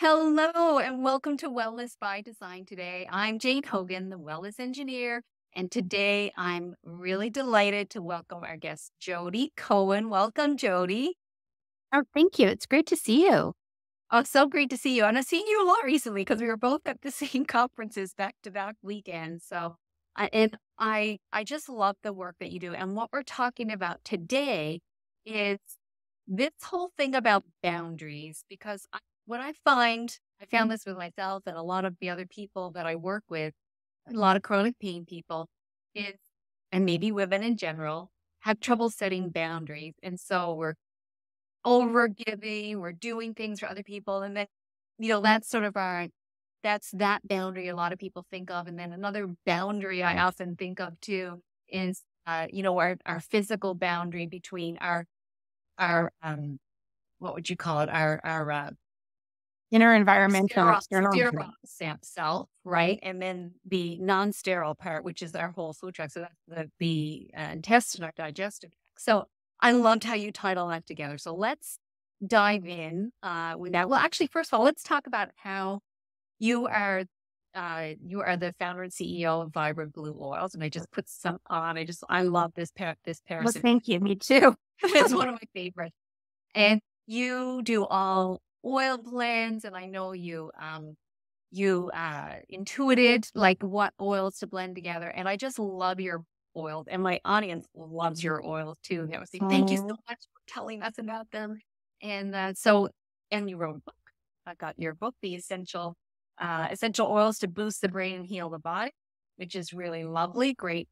Hello and welcome to Wellness by Design today. I'm Jane Hogan, the wellness engineer, and today I'm really delighted to welcome our guest, Jodi Cohen. Welcome, Jodi. Oh, thank you. It's great to see you. Oh, so great to see you. And I've seen you a lot recently because we were both at the same conferences back to back weekends. I just love the work that you do. And what we're talking about today is this whole thing about boundaries, because what I found this with myself and a lot of the other people that I work with, a lot of chronic pain people, is, and maybe women in general, have trouble setting boundaries. And so we're over giving, we're doing things for other people. And then, that's sort of that's that boundary a lot of people think of. And then another boundary I often think of too is, our physical boundary between what would you call it? Our Inner environmental and sterile, external sterile environment. self, right? And then the non-sterile part, which is our whole food tract. So that's the intestine, our digestive tract. So I loved how you tied all that together. So let's dive in with that. Well, actually, first of all, let's talk about how you are the founder and CEO of Vibrant Blue Oils, and I just put some on. I love this Well, Parasympathetic. thank you. Me too. It's one of my favorites. And you do all oil blends, and I know you intuited like what oils to blend together. And I just love your oils, and my audience loves your oils too. They would say, "Thank you so Oh, much for telling us about them." And and you wrote a book. I got your book, The Essential Oils to Boost the Brain and Heal the Body, which is really lovely. Great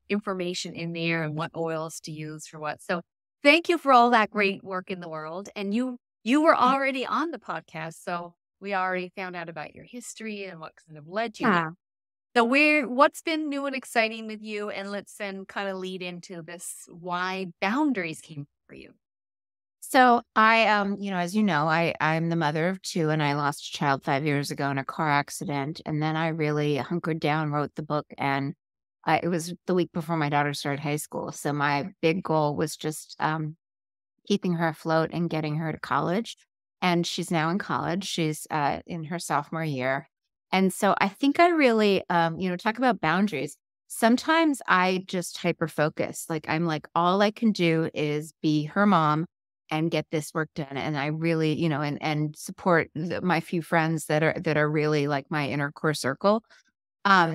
information in there and what oils to use for what. So thank you for all that great work in the world. And you were already on the podcast, so we already found out about your history and what kind of led you here. yeah. So what's been new and exciting with you? And let's then kind of lead into this why boundaries came for you. So as you know, I'm the mother of two, and I lost a child 5 years ago in a car accident. And then I really hunkered down, wrote the book, and it was the week before my daughter started high school. So my big goal was just keeping her afloat and getting her to college. And she's now in college. She's in her sophomore year. And so I think I really, talk about boundaries. Sometimes I just hyper focus. Like I'm like, all I can do is be her mom and get this work done. And I really, and support my few friends that are really like my inner core circle. Um,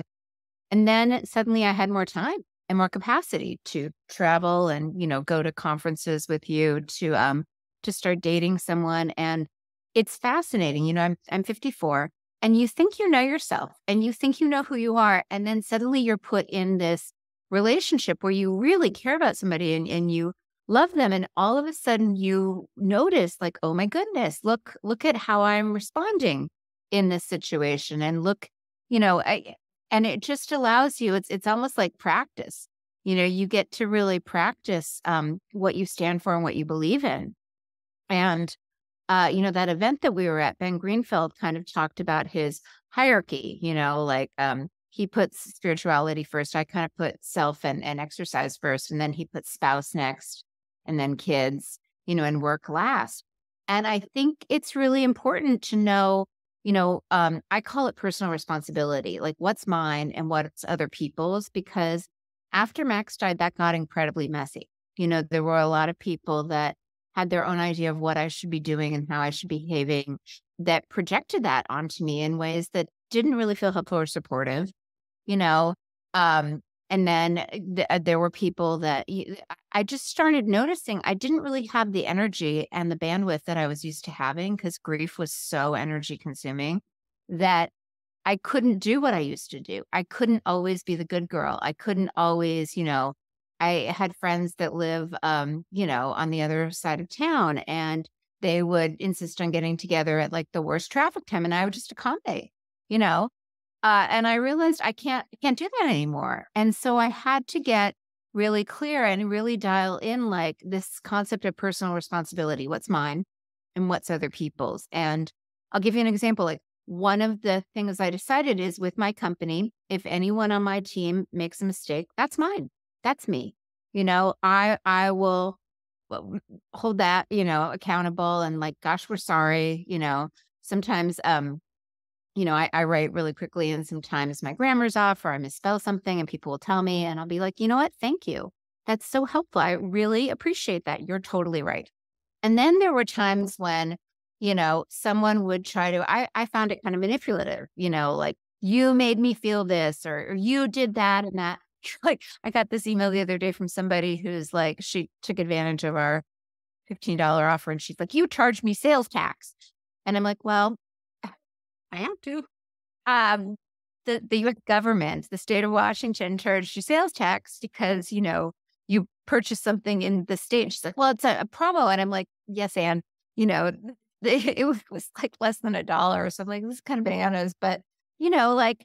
and then suddenly I had more time and more capacity to travel and, go to conferences with you, to start dating someone. And it's fascinating. I'm 54, and you think you know yourself and you think you know who you are. And then suddenly you're put in this relationship where you really care about somebody, and you love them. And all of a sudden you notice like, oh my goodness, look at how I'm responding in this situation. And look, you know, I, and it just allows you, it's almost like practice. You get to really practice what you stand for and what you believe in. And that event that we were at, Ben Greenfield kind of talked about his hierarchy, like he puts spirituality first. I kind of put self and exercise first. And then he puts spouse next, and then kids, and work last. And I think it's really important to know, I call it personal responsibility, like what's mine and what's other people's, because after Max died, that got incredibly messy. There were a lot of people that had their own idea of what I should be doing and how I should be behaving, that projected that onto me in ways that didn't really feel helpful or supportive, you know. And then there were people that I just started noticing I didn't really have the energy and the bandwidth that I was used to having, because grief was so energy consuming that I couldn't do what I used to do. I couldn't always be the good girl. I couldn't always, I had friends that live, on the other side of town, and they would insist on getting together at like the worst traffic time, and I would just accommodate, you know. And I realized I can't do that anymore. And so I had to get really clear and really dial in like this concept of personal responsibility. What's mine and what's other people's? And I'll give you an example. Like one of the things I decided is with my company, if anyone on my team makes a mistake, that's mine. That's me. I will hold that, accountable and like, gosh, we're sorry, sometimes, I write really quickly and sometimes my grammar's off or I misspell something and people will tell me and I'll be like, you know what? Thank you. That's so helpful. I really appreciate that. You're totally right. And then there were times when, someone would try to, I found it kind of manipulative, like you made me feel this or you did that and that. Like I got this email the other day from somebody who's like, she took advantage of our $15 offer and she's like, you charged me sales tax. And I'm like, well, I have to. um, the US government, the state of Washington charged you sales tax because, you purchased something in the state. And she's like, well, it's a promo. And I'm like, yes, Anne, it was like less than $1. So I'm like, this is kind of bananas. But, like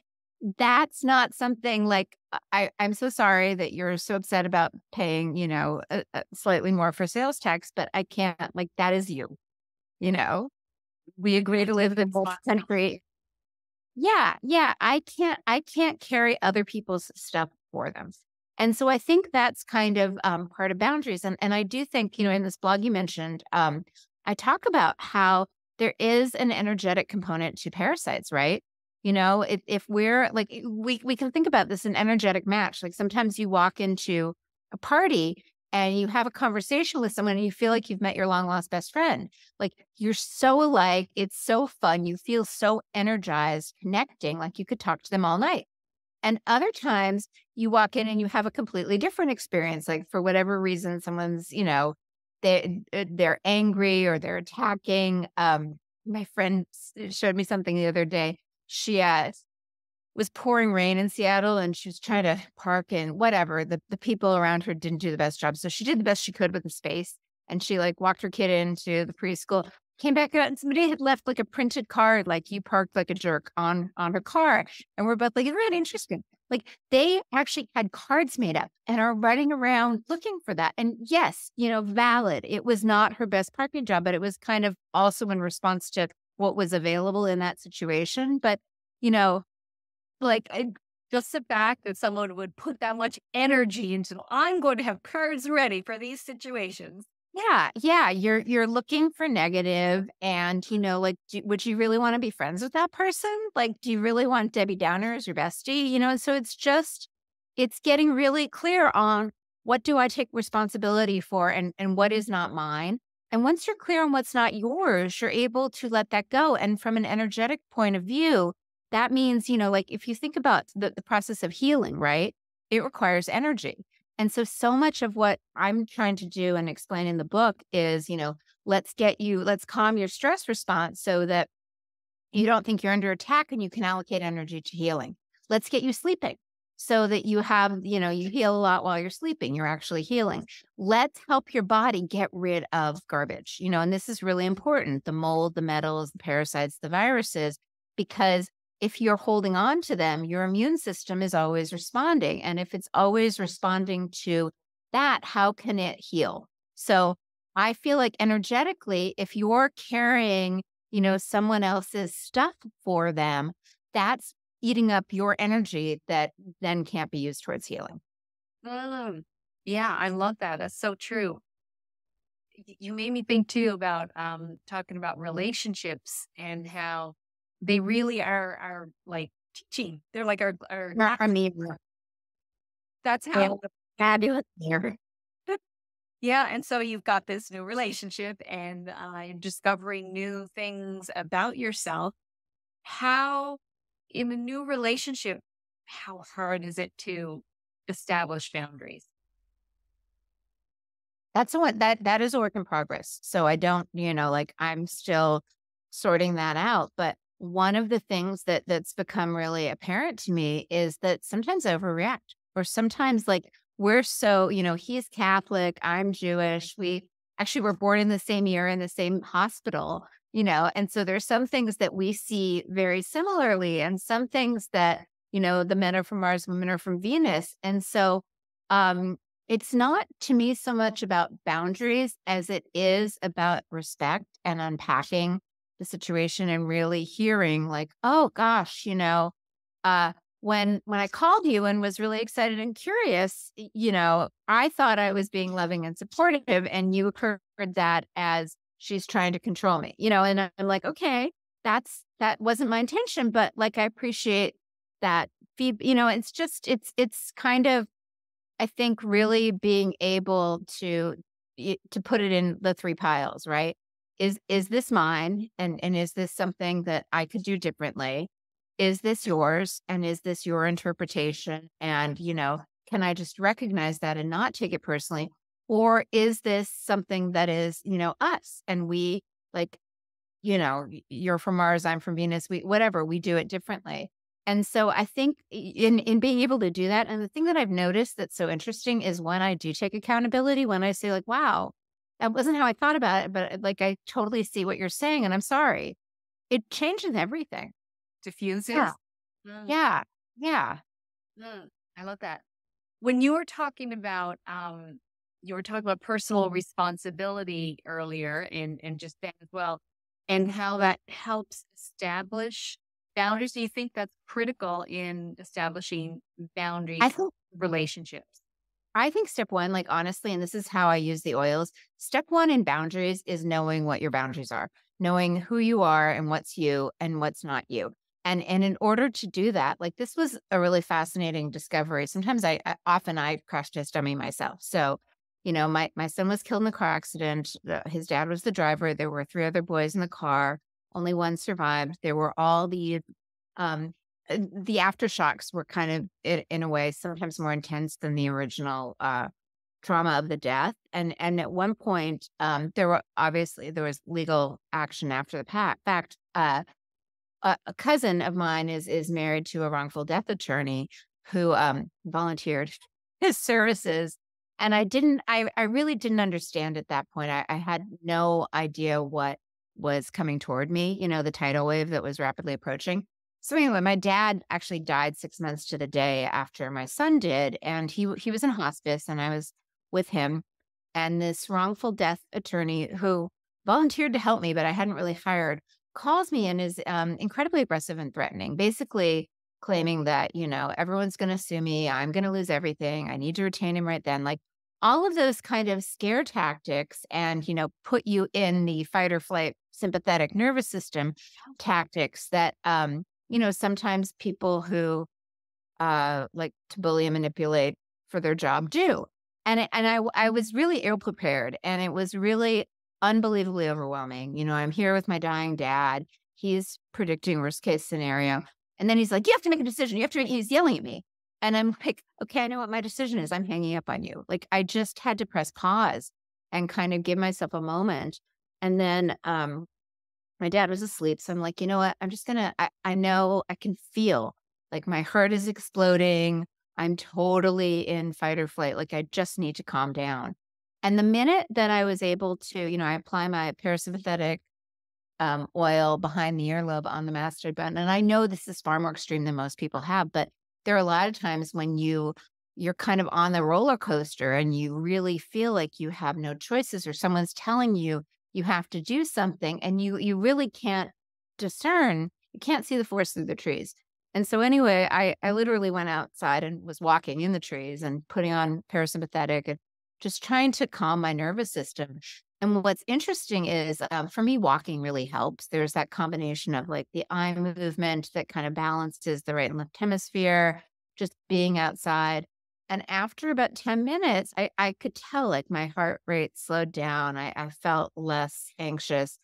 that's not something like I'm so sorry that you're so upset about paying, slightly more for sales tax, but I can't like that is you, you know. We agree to live in both country. Yeah, yeah, I can't carry other people's stuff for them. And so I think that's kind of part of boundaries. And I do think, in this blog you mentioned, I talk about how there is an energetic component to parasites, right? If we're like we can think about this an energetic match. Like sometimes you walk into a party and you have a conversation with someone and you feel like you've met your long lost best friend. Like you're so alike. It's so fun. You feel so energized, connecting, like you could talk to them all night. And other times you walk in and you have a completely different experience. Like for whatever reason, someone's, they're angry or they're attacking. My friend showed me something the other day. She was pouring rain in Seattle and she was trying to park and whatever. The people around her didn't do the best job. So she did the best she could with the space. And she like walked her kid into the preschool, came back out and somebody had left like a printed card, like you parked like a jerk on her car. And we're both like, it's really interesting. Like they actually had cards made up and are running around looking for that. And yes, valid. It was not her best parking job, but it was kind of also in response to what was available in that situation. But, Like, just the fact that someone would put that much energy into, I'm going to have cards ready for these situations. yeah, yeah, you're looking for negative and, like, would you really wanna be friends with that person? Like, do you really want Debbie Downer as your bestie? So it's getting really clear on what do I take responsibility for and what is not mine. And once you're clear on what's not yours, you're able to let that go. And from an energetic point of view, that means, like if you think about the process of healing, right? It requires energy. And so much of what I'm trying to do and explain in the book is, let's calm your stress response so that you don't think you're under attack and you can allocate energy to healing. Let's get you sleeping so that you have, you heal a lot while you're sleeping. You're actually healing. Let's help your body get rid of garbage, and this is really important, the mold, the metals, the parasites, the viruses, because if you're holding on to them, your immune system is always responding. And if it's always responding to that, how can it heal? So I feel like energetically, if you're carrying, someone else's stuff for them, that's eating up your energy that then can't be used towards healing. Mm. Yeah, I love that. That's so true. You made me think too about talking about relationships and how they really are like teaching. They're like our Not a mirror. that's Yeah, how fabulous mirror. yeah. And so you've got this new relationship and you're discovering new things about yourself. How in a new relationship, how hard is it to establish boundaries? That's what that is a work in progress. So I don't, like I'm still sorting that out. But one of the things that's become really apparent to me is that sometimes I overreact, or sometimes like we're so, he's Catholic, I'm Jewish. We actually were born in the same year in the same hospital, and so there's some things that we see very similarly, and some things that, the men are from Mars, women are from Venus. And so um it's not to me so much about boundaries as it is about respect and unpacking the situation and really hearing like, oh gosh, uh, when I called you and was really excited and curious, I thought I was being loving and supportive, and you heard that as she's trying to control me, and I'm like, okay, that wasn't my intention, but like, I appreciate that it's kind of, I think, really being able to put it in the three piles, right? Is this mine? And is this something that I could do differently? Is this yours? And is this your interpretation? And, can I just recognize that and not take it personally? Or is this something that is, us? And we, like, you're from Mars, I'm from Venus, we do it differently. And so I think in being able to do that, and the thing that I've noticed that's so interesting is when I do take accountability, when I say like, wow, that wasn't how I thought about it, but like, I totally see what you're saying and I'm sorry. It changes everything. Diffuses. Yeah. Mm, Yeah. Yeah. I love that. When you were talking about personal responsibility earlier and just that as well, and how that helps establish boundaries. Do you think that's critical in establishing I boundaries, think relationships? I think step one, like, honestly, and this is how I use the oils. Step one in boundaries is knowing what your boundaries are, knowing who you are and what's you and what's not you. And in order to do that, like, this was a really fascinating discovery. Sometimes I crash test dummy myself. So, my son was killed in the car accident. His dad was the driver. There were three other boys in the car. Only one survived. There were all um, the aftershocks were kind of, in a way, sometimes more intense than the original trauma of the death. And at one point, there was legal action after the fact. A cousin of mine is married to a wrongful death attorney who volunteered his services. And I really didn't understand at that point. I had no idea what was coming toward me, the tidal wave that was rapidly approaching. So anyway, my dad actually died 6 months to the day after my son did, and he was in hospice, and I was with him. And this wrongful death attorney who volunteered to help me, but I hadn't really hired, calls me and is incredibly aggressive and threatening, basically claiming that, everyone's going to sue me. I'm going to lose everything. I need to retain him right then. Like, all of those kind of scare tactics and, put you in the fight or flight sympathetic nervous system tactics that, sometimes people who like to bully and manipulate for their job do. And I was really ill prepared, and it was really unbelievably overwhelming. I'm here with my dying dad. He's predicting worst case scenario. And then he's like, you have to make a decision. He's yelling at me. And I'm like, okay, I know what my decision is. I'm hanging up on you. Like, I just had to press pause and kind of give myself a moment. And then my dad was asleep. So I'm like, you know what? I'm just I know I can feel like my heart is exploding. I'm totally in fight or flight. Like, I just need to calm down. And the minute that I was able to, I apply my parasympathetic oil behind the earlobe on the masthead button. And I know this is far more extreme than most people have, but there are a lot of times when you're kind of on the roller coaster and you really feel like you have no choices, or someone's telling you you have to do something, and you really can't discern, you can't see the forest through the trees. And so anyway, I literally went outside and was walking in the trees and putting on parasympathetic and just trying to calm my nervous system. And what's interesting is, for me, walking really helps. There's that combination of like the eye movement that kind of balances the right and left hemisphere, just being outside. And after about 10 minutes, I could tell like my heart rate slowed down. I felt less anxious.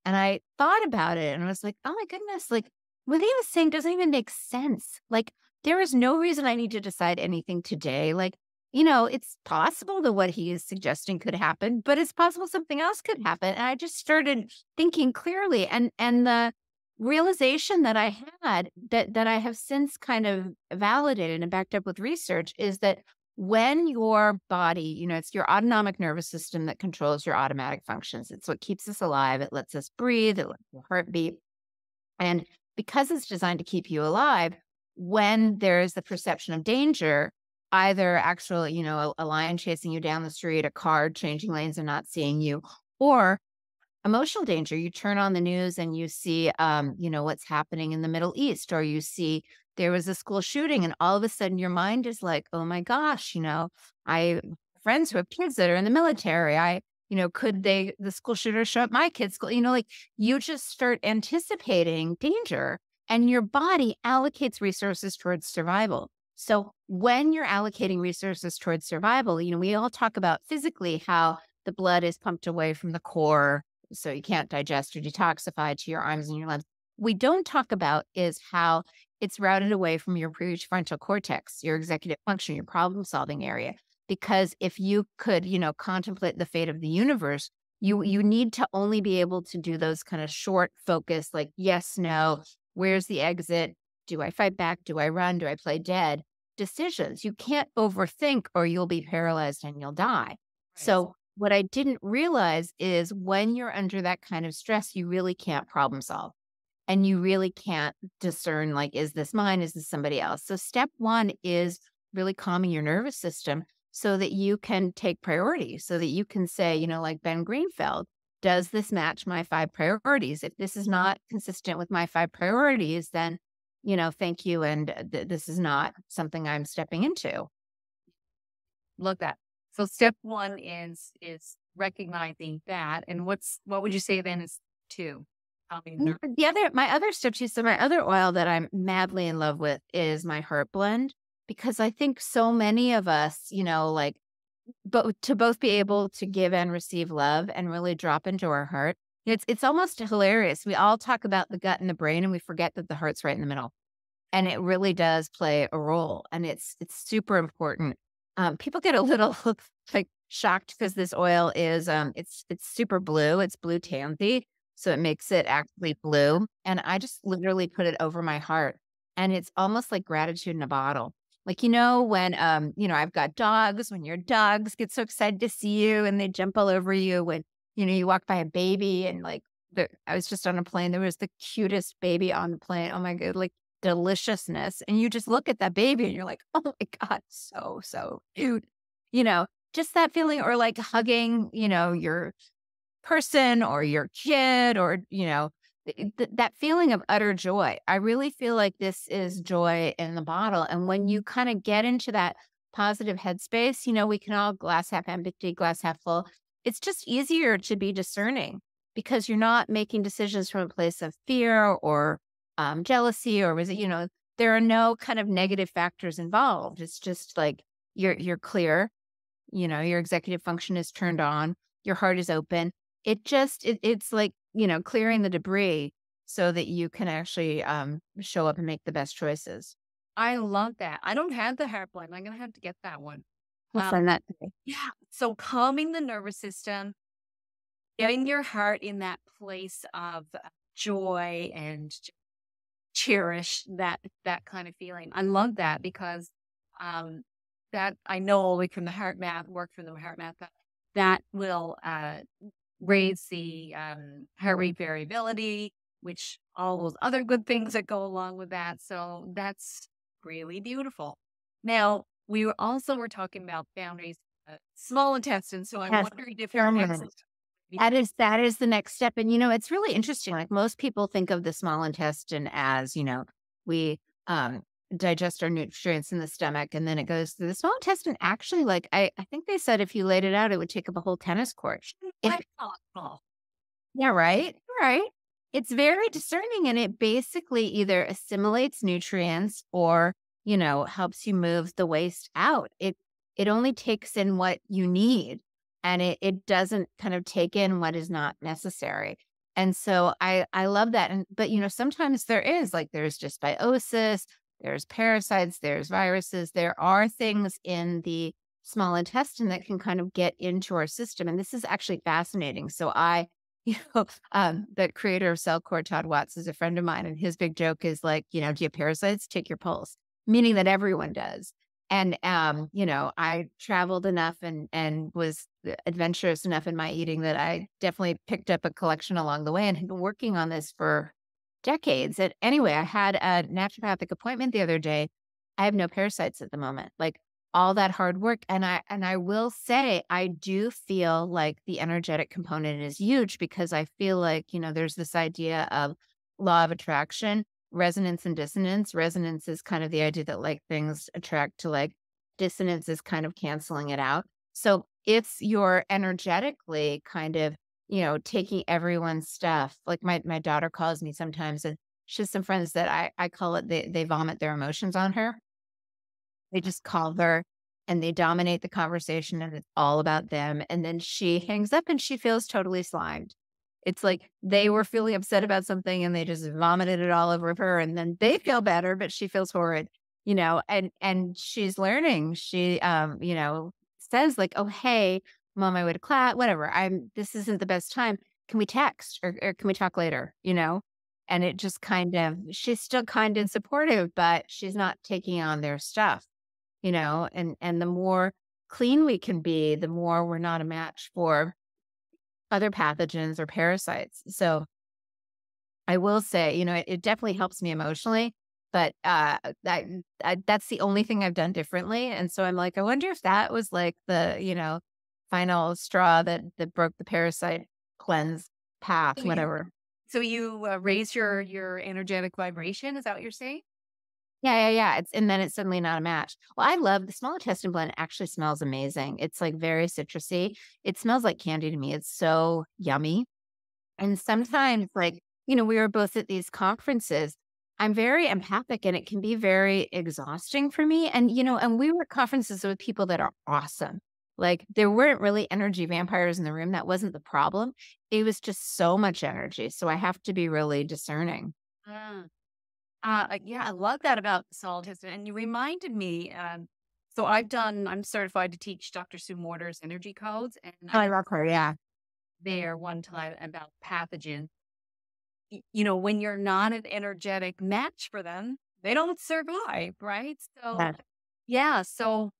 And I thought about it and I was like, oh my goodness, like, what he was saying doesn't even make sense. Like, there is no reason I need to decide anything today. Like, it's possible that what he is suggesting could happen, but it's possible something else could happen. And I just started thinking clearly. And the realization that I had, that I have since kind of validated and backed up with research, is that when your body, it's your autonomic nervous system that controls your automatic functions. It's what keeps us alive. It lets us breathe. It lets your heart beat. And because it's designed to keep you alive, when there is the perception of danger, either actual, a lion chasing you down the street, a car changing lanes and not seeing you, or emotional danger. You turn on the news and you see, what's happening in the Middle East, or you see there was a school shooting, and all of a sudden your mind is like, oh my gosh, I friends who have kids that are in the military. Could the school shooter show up my kid's school? Like you just start anticipating danger, and your body allocates resources towards survival. So when you're allocating resources towards survival, we all talk about physically how the blood is pumped away from the core, so you can't digest or detoxify to your arms and your legs. We don't talk about is how it's routed away from your prefrontal cortex, your executive function, your problem solving area. Because if you could, contemplate the fate of the universe, you need to only be able to do those kind of short focus, like yes, no, where's the exit? Do I fight back? Do I run? Do I play dead? Decisions. You can't overthink or you'll be paralyzed and you'll die. Right. So what I didn't realize is when you're under that kind of stress, you really can't problem solve. And you really can't discern, like, is this mine? Is this somebody else? So step one is really calming your nervous system so that you can take priority, so that you can say, like Ben Greenfield, does this match my 5 priorities? If this is not consistent with my 5 priorities, then, thank you. And this is not something I'm stepping into. Love that. So step one is recognizing that. And what would you say then is two? My other step too, so my other oil that I'm madly in love with is my heart blend, because I think so many of us, but to both be able to give and receive love and really drop into our heart, it's almost hilarious. We all talk about the gut and the brain, and we forget that the heart's right in the middle, and it really does play a role, and it's super important. People get a little like shocked because this oil is it's super blue. It's blue tansy. So it makes it actually blue. And I just literally put it over my heart. And it's almost like gratitude in a bottle. Like, when, I've got dogs, when your dogs get so excited to see you and they jump all over you, when, you walk by a baby and like, I was just on a plane. There was the cutest baby on the plane. Oh my God, like deliciousness. And you just look at that baby and you're like, oh my God, so cute. Just that feeling, or like hugging, your person or your kid, or that feeling of utter joy. I really feel like this is joy in the bottle, and when you kind of get into that positive headspace, we can all glass half empty, glass half full. It's just easier to be discerning because you're not making decisions from a place of fear or jealousy, or was it, there are no kind of negative factors involved. It's just like you're clear, your executive function is turned on, your heart is open. It's like, clearing the debris so that you can actually show up and make the best choices. I love that. I don't have the heart blend. I'm going to have to get that one. We'll send that today. Yeah. So calming the nervous system, getting your heart in that place of joy and cherish that kind of feeling. I love that because that I know only from the heart math, work from the heart math, that will raise the heart rate variability, which all those other good things that go along with that. So that's really beautiful. Now, were talking about boundaries, small intestine. So I'm wondering if that is the next step. And, it's really interesting. Like most people think of the small intestine as, we digest our nutrients in the stomach and then it goes through the small intestine. Actually, like I think they said if you laid it out, it would take up a whole tennis court. Yeah, right. Right. It's very discerning, and it basically either assimilates nutrients or, helps you move the waste out. It only takes in what you need, and it doesn't kind of take in what is not necessary. And so I love that. But sometimes there's dysbiosis, there's parasites, there's viruses, there are things in the small intestine that can kind of get into our system. And this is actually fascinating. So the creator of Cellcore, Todd Watts, is a friend of mine. And his big joke is like, do you have parasites? Take your pulse, meaning that everyone does. And, I traveled enough and was adventurous enough in my eating that I definitely picked up a collection along the way and had been working on this for decades. And anyway, I had a naturopathic appointment the other day. I have no parasites at the moment, like all that hard work. And I will say, I do feel like the energetic component is huge because I feel like, there's this idea of law of attraction. resonance and dissonance. Resonance is kind of the idea that like things attract to like, dissonance is kind of canceling it out. So if you're energetically kind of, taking everyone's stuff, like my daughter calls me sometimes, and she has some friends that I call it they vomit their emotions on her. They just call her and they dominate the conversation and it's all about them. And then she hangs up and she feels totally slimed. It's like they were feeling upset about something and they just vomited it all over her and then they feel better, but she feels horrid, and she's learning. She says like, "Oh, hey, I'm on my way to class, whatever. This isn't the best time. Can we text or can we talk later?" And it just kind of she's still kind and supportive, but she's not taking on their stuff, and the more clean we can be, the more we're not a match for other pathogens or parasites. So I will say, it definitely helps me emotionally, but that's the only thing I've done differently. And so I'm like, I wonder if that was like the, final straw that broke the parasite cleanse path, So you whatever. so you raise your energetic vibration. Is that what you're saying? Yeah. And then it's suddenly not a match. Well, I love the small intestine blend actually smells amazing. It's like very citrusy. It smells like candy to me. It's so yummy. And sometimes, like, we were both at these conferences. I'm very empathic and it can be very exhausting for me. And we were at conferences with people that are awesome. Like, there weren't really energy vampires in the room. That wasn't the problem. It was just so much energy. So I have to be really discerning. Mm. Yeah, I love that about salt hysteine. And you reminded me, so I'm certified to teach Dr. Sue Morter's energy codes. And Oh, I I love her. Yeah. there one time about pathogens. When you're not an energetic match for them, they don't survive, right? So, Yeah. yeah. So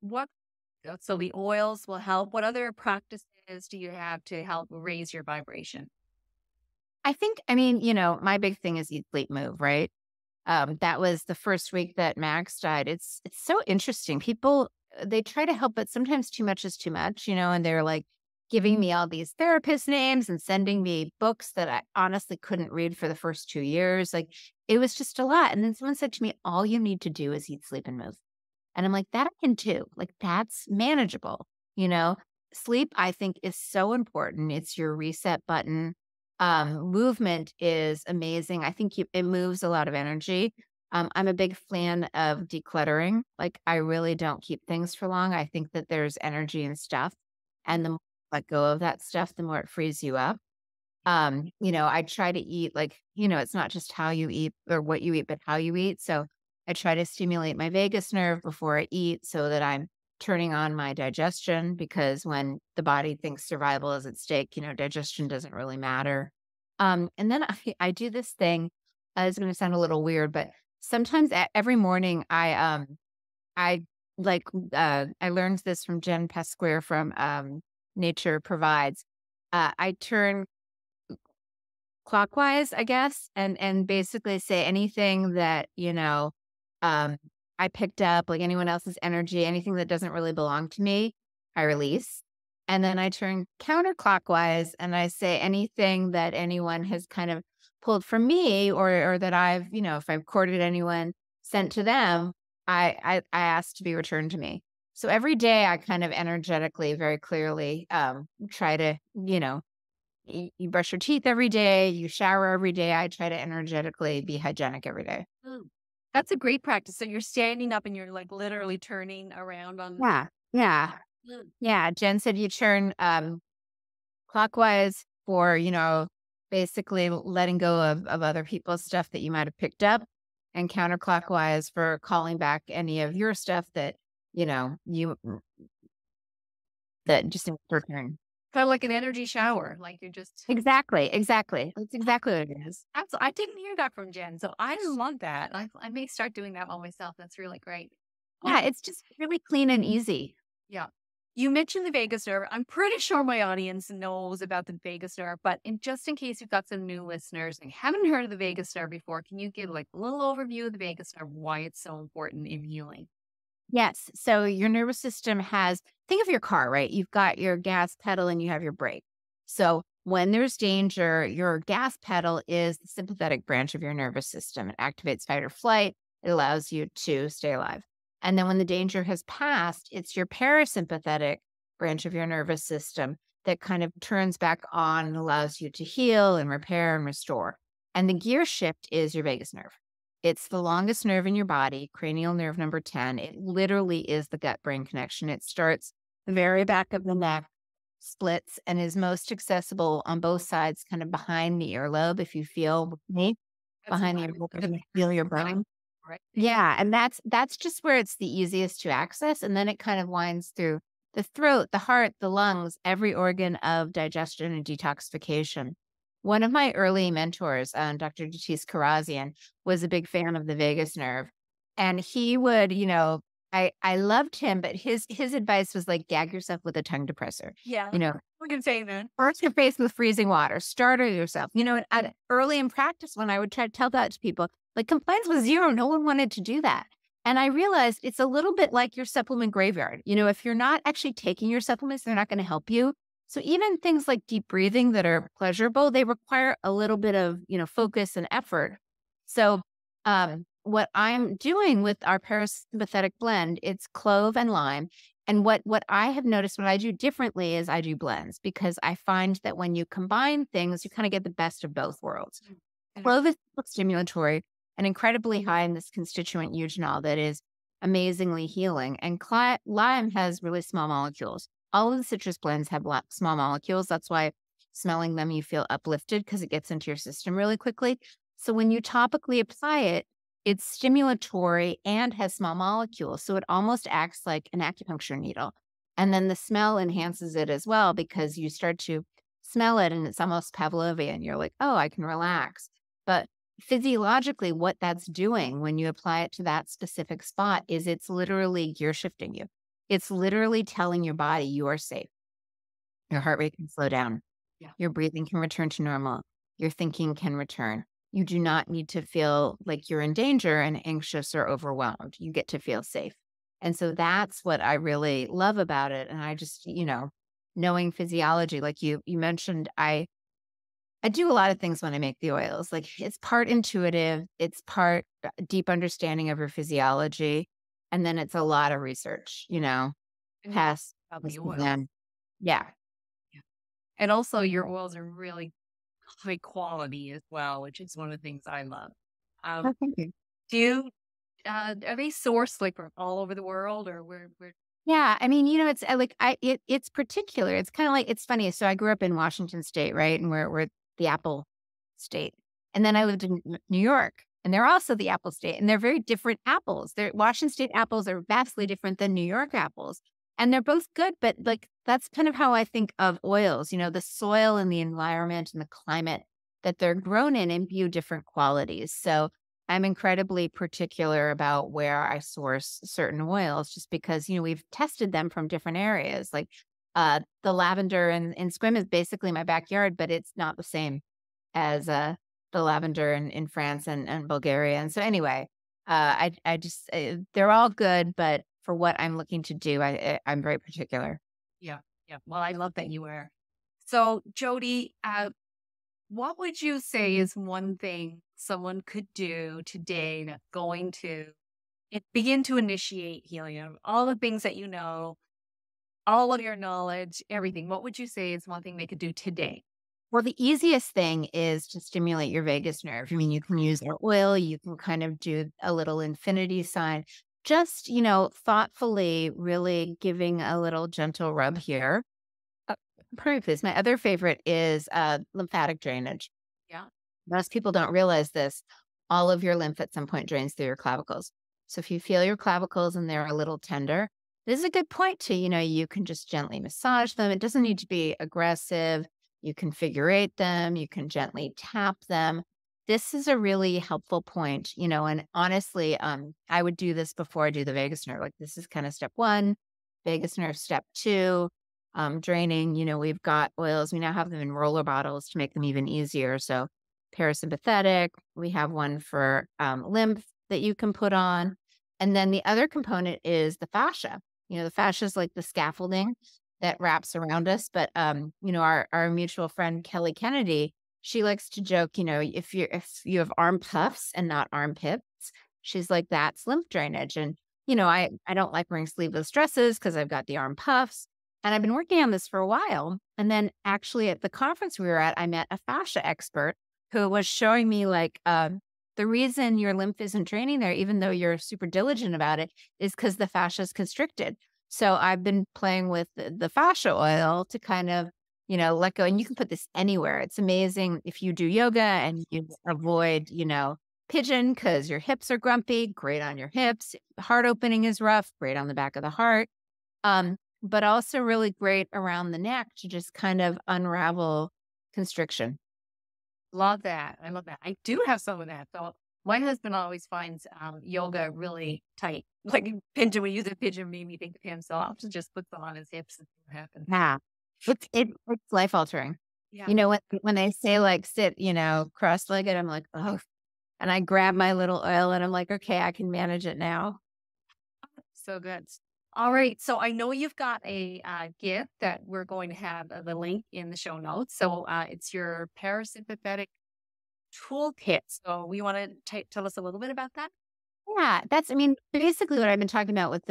the oils will help. What other practices do you have to help raise your vibration? I mean, my big thing is eat, sleep, move, right? That was the first week that Max died. It's so interesting. People they try to help, but sometimes too much is too much, and they're like giving me all these therapist names and sending me books that I honestly couldn't read for the first 2 years. Like it was just a lot. And then someone said to me, all you need to do is eat, sleep, and move. And I'm like, that I can do. Like that's manageable, you know? Sleep, I think, is so important. It's your reset button. Movement is amazing. I think it moves a lot of energy. I'm a big fan of decluttering. Like, I really don't keep things for long. I think that there's energy and stuff. And the more you let go of that stuff, the more it frees you up. I try to eat like, it's not just how you eat or what you eat, but how you eat. So I try to stimulate my vagus nerve before I eat so that I'm turning on my digestion because when the body thinks survival is at stake, digestion doesn't really matter. And then I do this thing. It's going to sound a little weird, but sometimes every morning I like, I learned this from Jen Pasquier from Nature Provides. I turn clockwise, I guess, and basically say anything that, um, I picked up, like anyone else's energy, anything that doesn't really belong to me, I release. And then I turn counterclockwise and I say anything that anyone has kind of pulled from me or that I've, if I've courted anyone, sent to them, I ask to be returned to me. So every day I kind of energetically, very clearly try to, you brush your teeth every day, you shower every day. I try to energetically be hygienic every day. Mm. That's a great practice. So you're standing up and you're like literally turning around on. Yeah. Yeah. Mm. Yeah. Jen said you turn clockwise for, basically letting go of other people's stuff that you might have picked up, and counterclockwise for calling back any of your stuff that, you that just didn't return. Kind of like an energy shower, like you're just. Exactly. Exactly. That's exactly what it is. I didn't hear that from Jen, so I love that. I may start doing that all myself. That's really great. Yeah. It's just really clean and easy. Yeah. You mentioned the vagus nerve. I'm pretty sure my audience knows about the vagus nerve, but just in case you've got some new listeners and haven't heard of the vagus nerve before, can you give like a little overview of the vagus nerve, why it's so important in healing? Yes. So your nervous system think of your car, right? You've got your gas pedal and you have your brake. So When there's danger, your gas pedal is the sympathetic branch of your nervous system. It activates fight or flight. It allows you to stay alive. And then when the danger has passed, it's your parasympathetic branch of your nervous system that kind of turns back on and allows you to heal and repair and restore. And the gear shift is your vagus nerve. It's the longest nerve in your body, cranial nerve number 10. It literally is the gut brain connection. It starts the very back of the neck, splits, and is most accessible on both sides, kind of behind the earlobe. If you feel with me, That's behind what the I was earlobe, gonna you feel your say, brain. right? Yeah, and that's just where it's the easiest to access, and then it kind of winds through the throat, the heart, the lungs, every organ of digestion and detoxification. One of my early mentors, Dr. Datis Karazian, was a big fan of the vagus nerve, and he would, I loved him, but his advice was like, gag yourself with a tongue depressor. Yeah, You know, we can say that. Burst your face with freezing water, startle yourself. Early in practice, when I would try to tell that to people, like compliance was zero. No one wanted to do that. And I realized it's a little bit like your supplement graveyard. If you're not actually taking your supplements, they're not going to help you. So even things like deep breathing that are pleasurable, they require a little bit of, focus and effort. So what I'm doing with our parasympathetic blend, it's clove and lime. And what I have noticed, what I do differently is I do blends, because I find that when you combine things, you kind of get the best of both worlds. Mm. Clove is stimulatory and incredibly high in this constituent eugenol that is amazingly healing. And lime has really small molecules. All of the citrus blends have small molecules. That's why smelling them, you feel uplifted because it gets into your system really quickly. So when you topically apply it, it's stimulatory and has small molecules. So it almost acts like an acupuncture needle. And then the smell enhances it as well, because you start to smell it and it's almost Pavlovian. You're like, oh, I can relax. But physiologically, what that's doing when you apply it to that specific spot is it's literally gear shifting you. It's literally telling your body you are safe. Your heart rate can slow down. Yeah. Your breathing can return to normal. Your thinking can return. You do not need to feel like you're in danger and anxious or overwhelmed. You get to feel safe. And so that's what I really love about it. And I just, knowing physiology, like you mentioned, I do a lot of things when I make the oils. Like it's part intuitive, it's part deep understanding of your physiology, and then it's a lot of research, And past probably this and oils. then. Yeah. Yeah. And also your oils are really high quality as well, which is one of the things I love. Oh, Um, thank you. do you, are they sourced like from all over the world, or where? Yeah, I mean, it's it's particular. It's kind of like, it's funny. So I grew up in Washington State, right, and we're the Apple State, and then I lived in New York, and they're also the Apple State, and they're very different apples. Washington State apples are vastly different than New York apples, and they're both good. But like that's kind of how I think of oils. The soil and the environment and the climate that they're grown in imbue different qualities. So I'm incredibly particular about where I source certain oils, just because, we've tested them from different areas. Like the lavender in Squim is basically my backyard, but it's not the same as the lavender in France and Bulgaria. And so anyway, I just, they're all good, but for what I'm looking to do, I'm very particular. Yeah, yeah. Well, I love that you are. So, Jodi, what would you say is one thing someone could do today that's going to begin to initiate healing? Of all the things that you know, all of your knowledge, everything. What would you say is one thing they could do today? Well, the easiest thing is to stimulate your vagus nerve. I mean, you can use our oil, you can kind of do a little infinity sign, just, thoughtfully really giving a little gentle rub here. Proof is my other favorite is lymphatic drainage. Yeah. Most people don't realize this. All of your lymph at some point drains through your clavicles. So if you feel your clavicles and they're a little tender, this is a good point to, you can just gently massage them. It doesn't need to be aggressive. You can figure eight them. You can gently tap them. This is a really helpful point, and honestly, I would do this before I do the vagus nerve. Like this is kind of step one, vagus nerve step two, draining. We've got oils. We now have them in roller bottles to make them even easier. So parasympathetic, we have one for lymph that you can put on. And then the other component is the fascia. The fascia is like the scaffolding. that wraps around us. But our mutual friend Kelly Kennedy, she likes to joke, if you have arm puffs and not armpits, she's like, that's lymph drainage. And I don't like wearing sleeveless dresses because I've got the arm puffs. And I've been working on this for a while. And then actually at the conference we were at, I met a fascia expert who was showing me like the reason your lymph isn't draining there, even though you're super diligent about it, is because the fascia is constricted. So I've been playing with the fascia oil to kind of, let go. And you can put this anywhere. It's amazing if you do yoga and you avoid, pigeon because your hips are grumpy, great on your hips. Heart opening is rough, great on the back of the heart. But also really great around the neck to just kind of unravel constriction. Love that. I love that. I do have some of that. So my husband always finds yoga really tight. Like pigeon, we use a pigeon made me think of him. So I'll just put them on his hips and see what happens. Yeah. It's life altering. Yeah. When they say like sit, cross-legged, I'm like, oh, and I grab my little oil and I'm like, okay, I can manage it now. So good. All right. So I know you've got a gift that we're going to have the link in the show notes. So it's your parasympathetic toolkit. So we want to tell us a little bit about that. Yeah, basically what I've been talking about with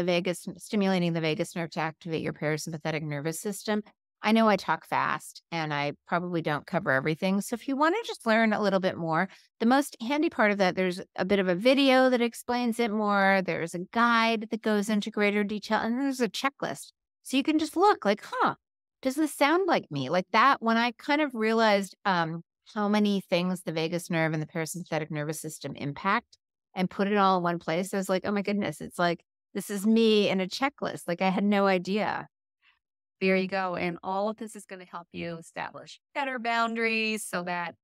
stimulating the vagus nerve to activate your parasympathetic nervous system. I know I talk fast and I probably don't cover everything. So if you want to just learn a little bit more, the most handy part of that, there's a bit of a video that explains it more. There's a guide that goes into greater detail, and there's a checklist. So you can just look like, does this sound like me? Like that, when I kind of realized how many things the vagus nerve and the parasympathetic nervous system impact, and put it all in one place, I was like, oh my goodness, it's like, this is me in a checklist. Like I had no idea. There you go. And all of this is going to help you establish better boundaries so that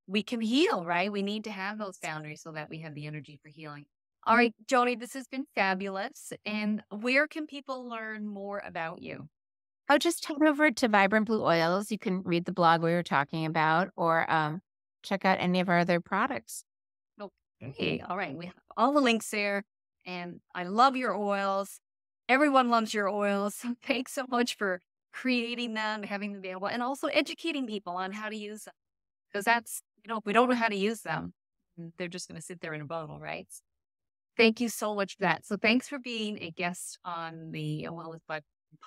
we can heal, right? We need to have those boundaries so that we have the energy for healing. All right, Jodi, this has been fabulous. And where can people learn more about you? Oh, just head over to Vibrant Blue Oils. You can read the blog we were talking about, or check out any of our other products. Okay. All right. We have all the links there. And I love your oils. Everyone loves your oils. So thanks so much for creating them, having them available, and also educating people on how to use them. Because that's, if we don't know how to use them, they're just going to sit there in a bottle, right? Thank you so much for that. So thanks for being a guest on the Wellness Bud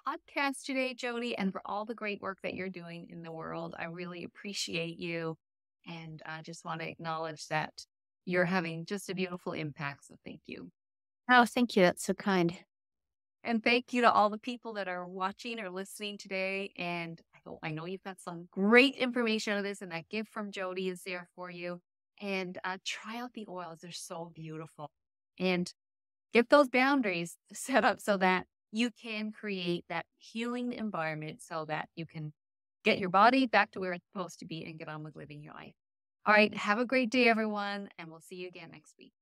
podcast today, Jodi, and for all the great work that you're doing in the world. I really appreciate you. And I just want to acknowledge that you're having just a beautiful impact. So thank you. Oh, thank you. That's so kind. And thank you to all the people that are watching or listening today. And I know you've got some great information on this, and that gift from Jodi is there for you. And try out the oils. They're so beautiful. And get those boundaries set up so that you can create that healing environment so that you can get your body back to where it's supposed to be and get on with living your life. All right. Have a great day, everyone. And we'll see you again next week.